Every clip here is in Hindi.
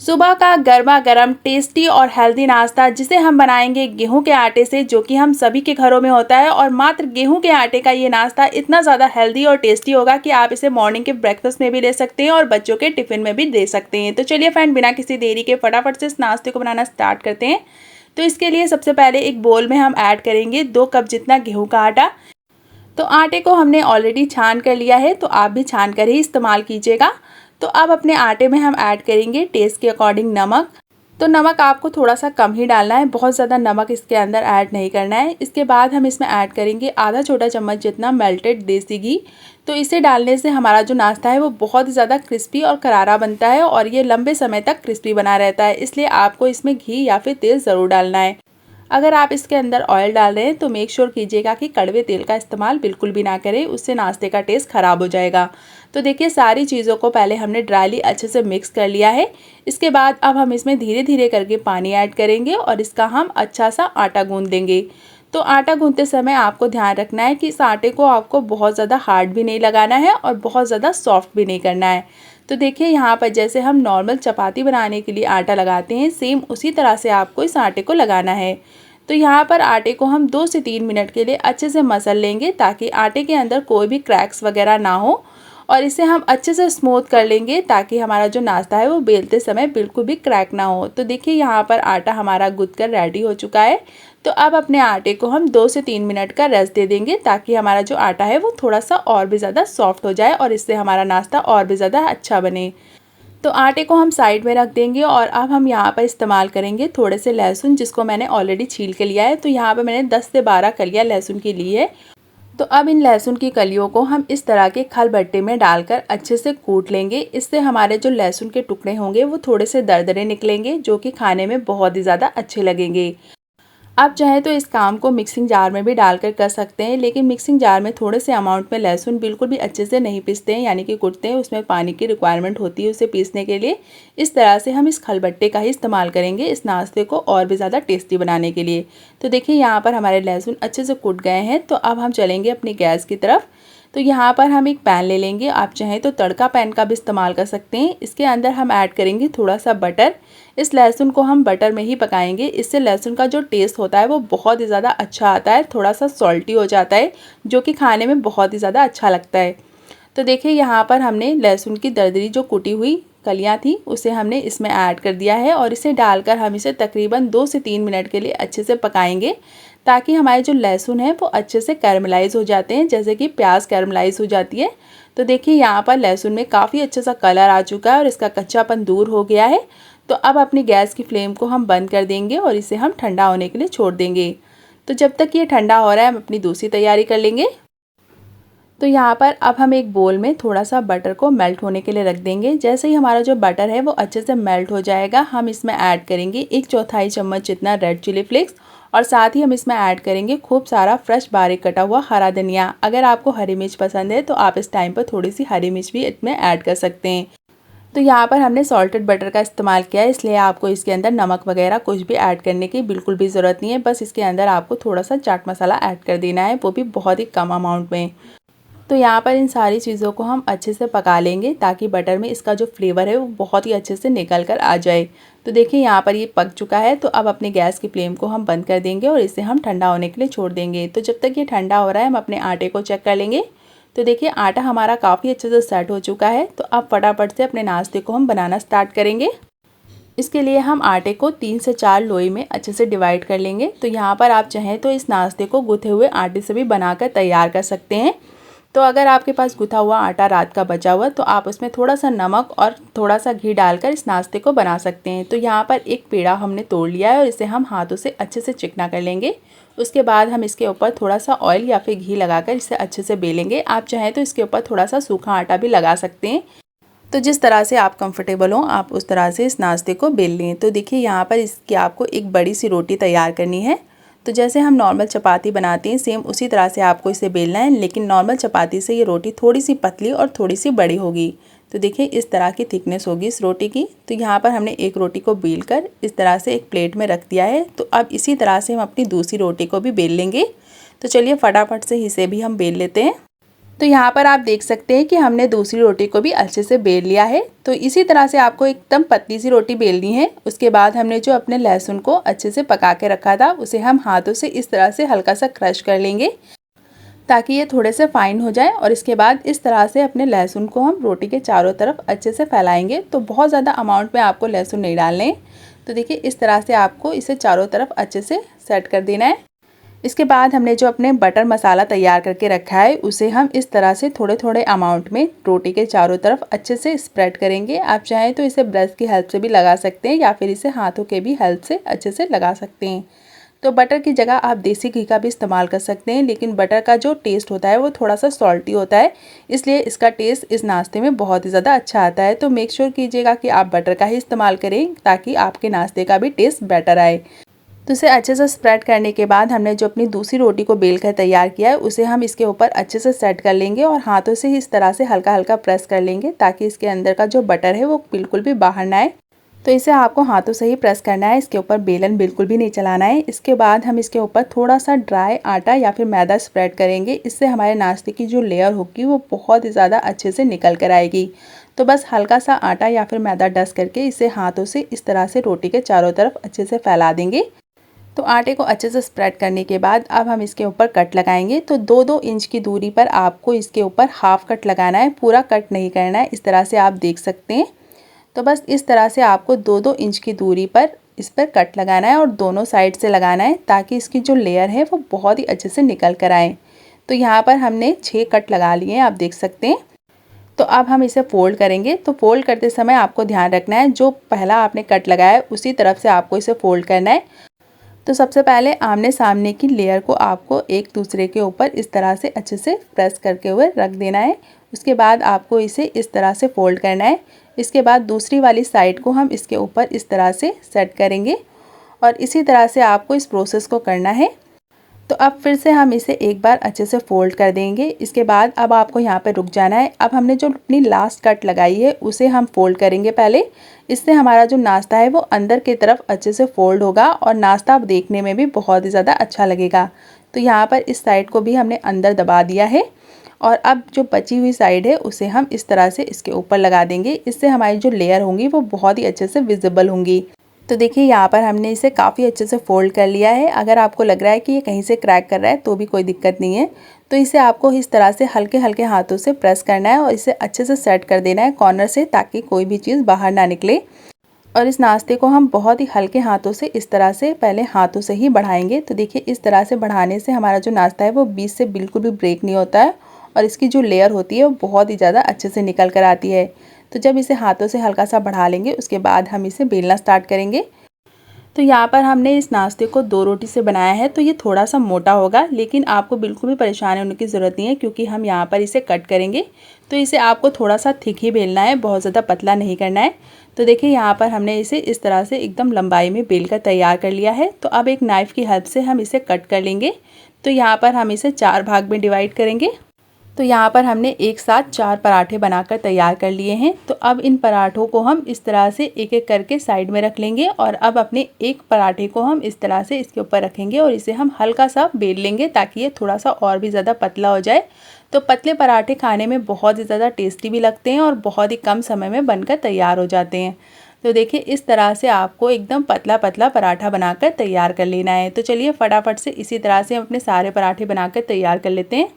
सुबह का गर्मा गर्म टेस्टी और हेल्दी नाश्ता जिसे हम बनाएंगे गेहूं के आटे से, जो कि हम सभी के घरों में होता है। और मात्र गेहूं के आटे का ये नाश्ता इतना ज़्यादा हेल्दी और टेस्टी होगा कि आप इसे मॉर्निंग के ब्रेकफास्ट में भी ले सकते हैं और बच्चों के टिफ़िन में भी दे सकते हैं। तो चलिए फ्रेंड, बिना किसी देरी के फटाफट से इस नाश्ते को बनाना स्टार्ट करते हैं। तो इसके लिए सबसे पहले एक बोल में हम ऐड करेंगे 2 कप जितना गेहूँ का आटा। तो आटे को हमने ऑलरेडी छान कर लिया है, तो आप भी छान कर ही इस्तेमाल कीजिएगा। तो अब अपने आटे में हम ऐड करेंगे टेस्ट के अकॉर्डिंग नमक। तो नमक आपको थोड़ा सा कम ही डालना है, बहुत ज़्यादा नमक इसके अंदर ऐड नहीं करना है। इसके बाद हम इसमें ऐड करेंगे आधा छोटा चम्मच जितना मेल्टेड देसी घी। तो इसे डालने से हमारा जो नाश्ता है वो बहुत ही ज़्यादा क्रिस्पी और करारा बनता है और ये लंबे समय तक क्रिस्पी बना रहता है, इसलिए आपको इसमें घी या फिर तेल ज़रूर डालना है। अगर आप इसके अंदर ऑयल डाल रहे हैं तो मेक श्योर कीजिएगा कि कड़वे तेल का इस्तेमाल बिल्कुल भी ना करें, उससे नाश्ते का टेस्ट ख़राब हो जाएगा। तो देखिए, सारी चीज़ों को पहले हमने ड्राईली अच्छे से मिक्स कर लिया है। इसके बाद अब हम इसमें धीरे धीरे करके पानी ऐड करेंगे और इसका हम अच्छा सा आटा गूँध देंगे। तो आटा गूँधते समय आपको ध्यान रखना है कि इस आटे को आपको बहुत ज़्यादा हार्ड भी नहीं लगाना है और बहुत ज़्यादा सॉफ्ट भी नहीं करना है। तो देखिए, यहाँ पर जैसे हम नॉर्मल चपाती बनाने के लिए आटा लगाते हैं, सेम उसी तरह से आपको इस आटे को लगाना है। तो यहाँ पर आटे को हम 2 से 3 मिनट के लिए अच्छे से मसल लेंगे ताकि आटे के अंदर कोई भी क्रैक्स वगैरह ना हो, और इसे हम अच्छे से स्मूथ कर लेंगे ताकि हमारा जो नाश्ता है वो बेलते समय बिल्कुल भी क्रैक ना हो। तो देखिए, यहाँ पर आटा हमारा गूँथ कर रेडी हो चुका है। तो अब अपने आटे को हम 2 से 3 मिनट का रेस्ट दे देंगे ताकि हमारा जो आटा है वो थोड़ा सा और भी ज़्यादा सॉफ्ट हो जाए और इससे हमारा नाश्ता और भी ज़्यादा अच्छा बने। तो आटे को हम साइड में रख देंगे और अब हम यहाँ पर इस्तेमाल करेंगे थोड़े से लहसुन, जिसको मैंने ऑलरेडी छील के लिया है। तो यहाँ पर मैंने 10 से 12 कलियाँ लहसुन की ली है। तो अब इन लहसुन की कलियों को हम इस तरह के खलबट्टे में डालकर अच्छे से कूट लेंगे। इससे हमारे जो लहसुन के टुकड़े होंगे वो थोड़े से दरदरे निकलेंगे, जो कि खाने में बहुत ही ज़्यादा अच्छे लगेंगे। आप चाहे तो इस काम को मिक्सिंग जार में भी डालकर कर सकते हैं, लेकिन मिक्सिंग जार में थोड़े से अमाउंट में लहसुन बिल्कुल भी अच्छे से नहीं पीसते हैं, यानी कि कूटते हैं, उसमें पानी की रिक्वायरमेंट होती है उसे पीसने के लिए। इस तरह से हम इस खलबट्टे का ही इस्तेमाल करेंगे इस नाश्ते को और भी ज़्यादा टेस्टी बनाने के लिए। तो देखिए, यहाँ पर हमारे लहसुन अच्छे से कूट गए हैं। तो अब हम चलेंगे अपनी गैस की तरफ। तो यहाँ पर हम एक पैन ले लेंगे, आप चाहें तो तड़का पैन का भी इस्तेमाल कर सकते हैं। इसके अंदर हम ऐड करेंगे थोड़ा सा बटर। इस लहसुन को हम बटर में ही पकाएंगे, इससे लहसुन का जो टेस्ट होता है वो बहुत ही ज़्यादा अच्छा आता है, थोड़ा सा सॉल्टी हो जाता है, जो कि खाने में बहुत ही ज़्यादा अच्छा लगता है। तो देखिए, यहाँ पर हमने लहसुन की दरदरी जो कुटी हुई कलियाँ थी उसे हमने इसमें ऐड कर दिया है और इसे डालकर हम इसे तकरीबन 2 से 3 मिनट के लिए अच्छे से पकाएंगे ताकि हमारे जो लहसुन है वो अच्छे से कैरमलाइज़ हो जाते हैं, जैसे कि प्याज कैरमलाइज़ हो जाती है। तो देखिए, यहाँ पर लहसुन में काफ़ी अच्छा सा कलर आ चुका है और इसका कच्चापन दूर हो गया है। तो अब अपनी गैस की फ्लेम को हम बंद कर देंगे और इसे हम ठंडा होने के लिए छोड़ देंगे। तो जब तक ये ठंडा हो रहा है हम अपनी दूसरी तैयारी कर लेंगे। तो यहाँ पर अब हम एक बोल में थोड़ा सा बटर को मेल्ट होने के लिए रख देंगे। जैसे ही हमारा जो बटर है वो अच्छे से मेल्ट हो जाएगा, हम इसमें ऐड करेंगे 1/4 चम्मच जितना रेड चिली फ्लेक्स और साथ ही हम इसमें ऐड करेंगे खूब सारा फ्रेश बारीक कटा हुआ हरा धनिया। अगर आपको हरी मिर्च पसंद है तो आप इस टाइम पर थोड़ी सी हरी मिर्च भी इसमें ऐड कर सकते हैं। तो यहाँ पर हमने सॉल्टेड बटर का इस्तेमाल किया है, इसलिए आपको इसके अंदर नमक वगैरह कुछ भी ऐड करने की बिल्कुल भी ज़रूरत नहीं है। बस इसके अंदर आपको थोड़ा सा चाट मसाला ऐड कर देना है, वो भी बहुत ही कम अमाउंट में। तो यहाँ पर इन सारी चीज़ों को हम अच्छे से पका लेंगे ताकि बटर में इसका जो फ्लेवर है वो बहुत ही अच्छे से निकल कर आ जाए। तो देखिए, यहाँ पर ये पक चुका है। तो अब अपने गैस की फ्लेम को हम बंद कर देंगे और इसे हम ठंडा होने के लिए छोड़ देंगे। तो जब तक ये ठंडा हो रहा है हम अपने आटे को चेक कर लेंगे। तो देखिए, आटा हमारा काफ़ी अच्छे से सेट हो चुका है। तो अब फटाफट से अपने नाश्ते को हम बनाना स्टार्ट करेंगे। इसके लिए हम आटे को 3 से 4 लोई में अच्छे से डिवाइड कर लेंगे। तो यहाँ पर आप चाहें तो इस नाश्ते को गुथे हुए आटे से भी बनाकर तैयार कर सकते हैं। तो अगर आपके पास गुथा हुआ आटा रात का बचा हुआ तो आप उसमें थोड़ा सा नमक और थोड़ा सा घी डालकर इस नाश्ते को बना सकते हैं। तो यहाँ पर एक पेड़ा हमने तोड़ लिया है और इसे हम हाथों से अच्छे से चिकना कर लेंगे। उसके बाद हम इसके ऊपर थोड़ा सा ऑयल या फिर घी लगाकर इसे अच्छे से बेलेंगे। आप चाहें तो इसके ऊपर थोड़ा सा सूखा आटा भी लगा सकते हैं। तो जिस तरह से आप कंफर्टेबल हो आप उस तरह से इस नाश्ते को बेल लें। तो देखिए, यहाँ पर इसकी आपको एक बड़ी सी रोटी तैयार करनी है। तो जैसे हम नॉर्मल चपाती बनाते हैं सेम उसी तरह से आपको इसे बेलना है, लेकिन नॉर्मल चपाती से ये रोटी थोड़ी सी पतली और थोड़ी सी बड़ी होगी। तो देखिए, इस तरह की थिकनेस होगी इस रोटी की। तो यहाँ पर हमने एक रोटी को बेल कर इस तरह से एक प्लेट में रख दिया है। तो अब इसी तरह से हम अपनी दूसरी रोटी को भी बेल लेंगे। तो चलिए फटाफट से इसे भी हम बेल लेते हैं। तो यहाँ पर आप देख सकते हैं कि हमने दूसरी रोटी को भी अच्छे से बेल लिया है। तो इसी तरह से आपको एकदम पतली सी रोटी बेलनी है। उसके बाद हमने जो अपने लहसुन को अच्छे से पका के रखा था उसे हम हाथों से इस तरह से हल्का सा क्रश कर लेंगे ताकि ये थोड़े से फाइन हो जाए। और इसके बाद इस तरह से अपने लहसुन को हम रोटी के चारों तरफ अच्छे से फैलाएंगे। तो बहुत ज़्यादा अमाउंट में आपको लहसुन नहीं डालने हैं। तो देखिए इस तरह से आपको इसे चारों तरफ अच्छे से सेट कर देना है। इसके बाद हमने जो अपने बटर मसाला तैयार करके रखा है उसे हम इस तरह से थोड़े थोड़े अमाउंट में रोटी के चारों तरफ अच्छे से स्प्रेड करेंगे। आप चाहें तो इसे ब्रश की हेल्प से भी लगा सकते हैं या फिर इसे हाथों के भी हेल्प से अच्छे से लगा सकते हैं। तो बटर की जगह आप देसी घी का भी इस्तेमाल कर सकते हैं, लेकिन बटर का जो टेस्ट होता है वो थोड़ा सा सॉल्टी होता है, इसलिए इसका टेस्ट इस नाश्ते में बहुत ही ज़्यादा अच्छा आता है। तो मेक श्योर कीजिएगा कि आप बटर का ही इस्तेमाल करें ताकि आपके नाश्ते का भी टेस्ट बेटर आए। तो इसे अच्छे से स्प्रेड करने के बाद हमने जो अपनी दूसरी रोटी को बेल कर तैयार किया है उसे हम इसके ऊपर अच्छे से सेट कर लेंगे और हाथों से ही इस तरह से हल्का हल्का प्रेस कर लेंगे ताकि इसके अंदर का जो बटर है वो बिल्कुल भी बाहर ना आए। तो इसे आपको हाथों से ही प्रेस करना है, इसके ऊपर बेलन बिल्कुल भी नहीं चलाना है। इसके बाद हम इसके ऊपर थोड़ा सा ड्राई आटा या फिर मैदा स्प्रेड करेंगे। इससे हमारे नाश्ते की जो लेयर होगी वो बहुत ही ज़्यादा अच्छे से निकल कर आएगी। तो बस हल्का सा आटा या फिर मैदा डस्ट करके इसे हाथों से इस तरह से रोटी के चारों तरफ अच्छे से फैला देंगे। तो आटे को अच्छे से स्प्रेड करने के बाद अब हम इसके ऊपर कट लगाएंगे। तो 2-2 इंच की दूरी पर आपको इसके ऊपर हाफ कट लगाना है, पूरा कट नहीं करना है। इस तरह से आप देख सकते हैं। तो बस इस तरह से आपको 2-2 इंच की दूरी पर इस पर कट लगाना है और दोनों साइड से लगाना है ताकि इसकी जो लेयर है वो बहुत ही अच्छे से निकल कर आए। तो यहाँ पर हमने 6 कट लगा लिए हैं, आप देख सकते हैं। तो अब हम इसे फोल्ड करेंगे। तो फोल्ड करते समय आपको ध्यान रखना है जो पहला आपने कट लगाया है उसी तरफ से आपको इसे फोल्ड करना है। तो सबसे पहले आमने सामने की लेयर को आपको एक दूसरे के ऊपर इस तरह से अच्छे से प्रेस करके हुए रख देना है। उसके बाद आपको इसे इस तरह से फोल्ड करना है। इसके बाद दूसरी वाली साइड को हम इसके ऊपर इस तरह से सेट करेंगे और इसी तरह से आपको इस प्रोसेस को करना है। तो अब फिर से हम इसे एक बार अच्छे से फोल्ड कर देंगे। इसके बाद अब आपको यहाँ पे रुक जाना है। अब हमने जो अपनी लास्ट कट लगाई है उसे हम फोल्ड करेंगे पहले। इससे हमारा जो नाश्ता है वो अंदर की तरफ अच्छे से फोल्ड होगा और नाश्ता देखने में भी बहुत ही ज़्यादा अच्छा लगेगा। तो यहाँ पर इस साइड को भी हमने अंदर दबा दिया है और अब जो बची हुई साइड है उसे हम इस तरह से इसके ऊपर लगा देंगे। इससे हमारी जो लेयर होंगी वो बहुत ही अच्छे से विजिबल होंगी। तो देखिए यहाँ पर हमने इसे काफ़ी अच्छे से फोल्ड कर लिया है। अगर आपको लग रहा है कि ये कहीं से क्रैक कर रहा है तो भी कोई दिक्कत नहीं है। तो इसे आपको इस तरह से हल्के हल्के हाथों से प्रेस करना है और इसे अच्छे से सेट कर देना है कॉर्नर से ताकि कोई भी चीज़ बाहर ना निकले। और इस नाश्ते को हम बहुत ही हल्के हाथों से इस तरह से पहले हाथों से ही बढ़ाएंगे। तो देखिए इस तरह से बढ़ाने से हमारा जो नाश्ता है वो बीच से बिल्कुल भी ब्रेक नहीं होता है और इसकी जो लेयर होती है वो बहुत ही ज़्यादा अच्छे से निकल कर आती है। तो जब इसे हाथों से हल्का सा बढ़ा लेंगे उसके बाद हम इसे बेलना स्टार्ट करेंगे। तो यहाँ पर हमने इस नाश्ते को 2 रोटी से बनाया है तो ये थोड़ा सा मोटा होगा, लेकिन आपको बिल्कुल भी परेशान होने की ज़रूरत नहीं है क्योंकि हम यहाँ पर इसे कट करेंगे। तो इसे आपको थोड़ा सा थिक ही बेलना है, बहुत ज़्यादा पतला नहीं करना है। तो देखिए यहाँ पर हमने इसे इस तरह से एकदम लंबाई में बेल कर तैयार कर लिया है। तो अब एक नाइफ़ की हेल्प से हम इसे कट कर लेंगे। तो यहाँ पर हम इसे 4 भाग में डिवाइड करेंगे। तो यहाँ पर हमने एक साथ 4 पराठे बनाकर तैयार कर लिए हैं। तो अब इन पराठों को हम इस तरह से एक एक करके साइड में रख लेंगे और अब अपने एक पराठे को हम इस तरह से इसके ऊपर रखेंगे और इसे हम हल्का सा बेल लेंगे ताकि ये थोड़ा सा और भी ज़्यादा पतला हो जाए। तो पतले पराठे खाने में बहुत ही ज़्यादा टेस्टी भी लगते हैं और बहुत ही कम समय में बनकर तैयार हो जाते हैं। तो देखिए इस तरह से आपको एकदम पतला पतला पराठा बनाकर तैयार कर लेना है। तो चलिए फटाफट से इसी तरह से हम अपने सारे पराठे बनाकर तैयार कर लेते हैं।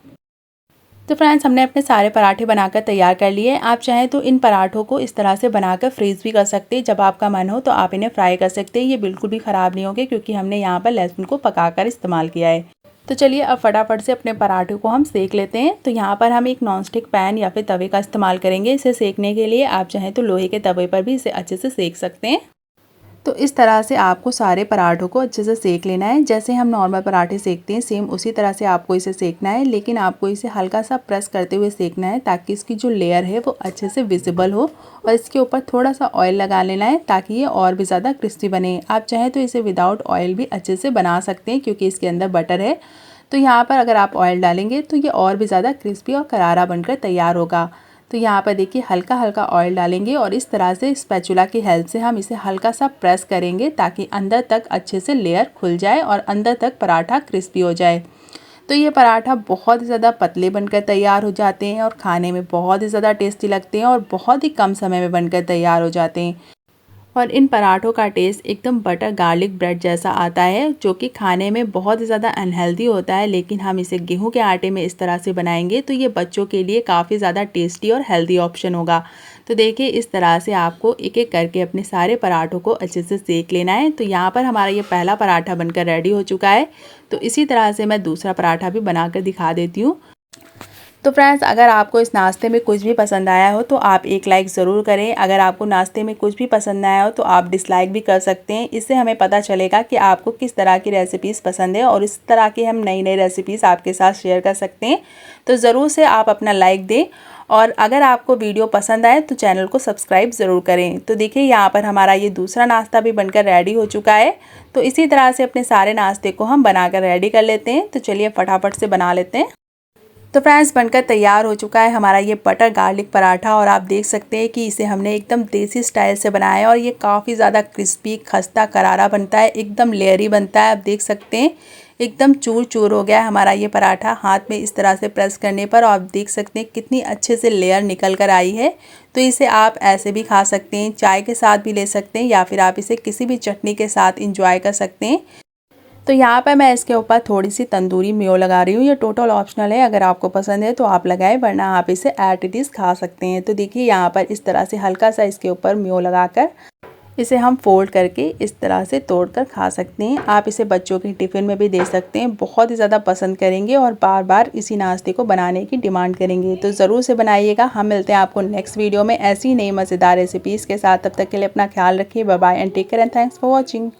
तो फ्रेंड्स हमने अपने सारे पराठे बनाकर तैयार कर लिए। आप चाहें तो इन पराठों को इस तरह से बनाकर फ्रीज़ भी कर सकते हैं। जब आपका मन हो तो आप इन्हें फ्राई कर सकते हैं, ये बिल्कुल भी ख़राब नहीं होंगे क्योंकि हमने यहाँ पर लहसुन को पकाकर इस्तेमाल किया है। तो चलिए अब फटाफट से अपने पराठे को हम सेक लेते हैं। तो यहाँ पर हम एक नॉनस्टिक पैन या फिर तवे का इस्तेमाल करेंगे इसे सेकने के लिए। आप चाहें तो लोहे के तवे पर भी इसे अच्छे से सेक सकते हैं। तो इस तरह से आपको सारे पराठों को अच्छे से सेक लेना है। जैसे हम नॉर्मल पराठे सेकते हैं सेम उसी तरह से आपको इसे सेकना है, लेकिन आपको इसे हल्का सा प्रेस करते हुए सेकना है ताकि इसकी जो लेयर है वो अच्छे से विजिबल हो। और इसके ऊपर थोड़ा सा ऑयल लगा लेना है ताकि ये और भी ज़्यादा क्रिस्पी बने। आप चाहें तो इसे विदाउट ऑयल भी अच्छे से बना सकते हैं क्योंकि इसके अंदर बटर है। तो यहाँ पर अगर आप ऑयल डालेंगे तो ये और भी ज़्यादा क्रिस्पी और करारा बनकर तैयार होगा। तो यहाँ पर देखिए हल्का हल्का ऑयल डालेंगे और इस तरह से स्पैचुला की हेल्प से हम इसे हल्का सा प्रेस करेंगे ताकि अंदर तक अच्छे से लेयर खुल जाए और अंदर तक पराठा क्रिस्पी हो जाए। तो ये पराठा बहुत ही ज़्यादा पतले बनकर तैयार हो जाते हैं और खाने में बहुत ही ज़्यादा टेस्टी लगते हैं और बहुत ही कम समय में बनकर तैयार हो जाते हैं। और इन पराठों का टेस्ट एकदम बटर गार्लिक ब्रेड जैसा आता है, जो कि खाने में बहुत ही ज़्यादा अनहेल्दी होता है, लेकिन हम इसे गेहूं के आटे में इस तरह से बनाएंगे तो ये बच्चों के लिए काफ़ी ज़्यादा टेस्टी और हेल्दी ऑप्शन होगा। तो देखिए इस तरह से आपको एक एक करके अपने सारे पराठों को अच्छे से सेक लेना है। तो यहाँ पर हमारा ये पहला पराठा बनकर रेडी हो चुका है। तो इसी तरह से मैं दूसरा पराठा भी बनाकर दिखा देती हूँ। तो फ्रेंड्स, अगर आपको इस नाश्ते में कुछ भी पसंद आया हो तो आप एक लाइक ज़रूर करें। अगर आपको नाश्ते में कुछ भी पसंद आया हो तो आप डिसलाइक भी कर सकते हैं। इससे हमें पता चलेगा कि आपको किस तरह की रेसिपीज़ पसंद है और इस तरह की हम नई नई रेसिपीज़ आपके साथ शेयर कर सकते हैं। तो ज़रूर से आप अपना लाइक दें और अगर आपको वीडियो पसंद आए तो चैनल को सब्सक्राइब ज़रूर करें। तो देखिए यहाँ पर हमारा ये दूसरा नाश्ता भी बनकर रेडी हो चुका है। तो इसी तरह से अपने सारे नाश्ते को हम बनाकर रेडी कर लेते हैं। तो चलिए फटाफट से बना लेते हैं। तो फ्रेंड्स, बनकर तैयार हो चुका है हमारा ये बटर गार्लिक पराठा और आप देख सकते हैं कि इसे हमने एकदम देसी स्टाइल से बनाया है और ये काफ़ी ज़्यादा क्रिस्पी खस्ता करारा बनता है, एकदम लेयरी बनता है। आप देख सकते हैं एकदम चूर चूर हो गया है हमारा ये पराठा हाथ में इस तरह से प्रेस करने पर। और आप देख सकते हैं कितनी अच्छे से लेयर निकल कर आई है। तो इसे आप ऐसे भी खा सकते हैं, चाय के साथ भी ले सकते हैं या फिर आप इसे किसी भी चटनी के साथ इंजॉय कर सकते हैं। तो यहाँ पर मैं इसके ऊपर थोड़ी सी तंदूरी मेयो लगा रही हूँ। ये टोटल ऑप्शनल है, अगर आपको पसंद है तो आप लगाएं, वरना आप इसे एट इट इज़ खा सकते हैं। तो देखिए यहाँ पर इस तरह से हल्का सा इसके ऊपर मेयो लगाकर इसे हम फोल्ड करके इस तरह से तोड़कर खा सकते हैं। आप इसे बच्चों के टिफ़िन में भी दे सकते हैं, बहुत ही ज़्यादा पसंद करेंगे और बार बार इसी नाश्ते को बनाने की डिमांड करेंगे। तो ज़रूर से बनाइएगा। हम मिलते हैं आपको नेक्स्ट वीडियो में ऐसी नई मज़ेदार रेसिपीज़ के साथ। तब तक के लिए अपना ख्याल रखिए। Bye bye and take care and thanks for watching.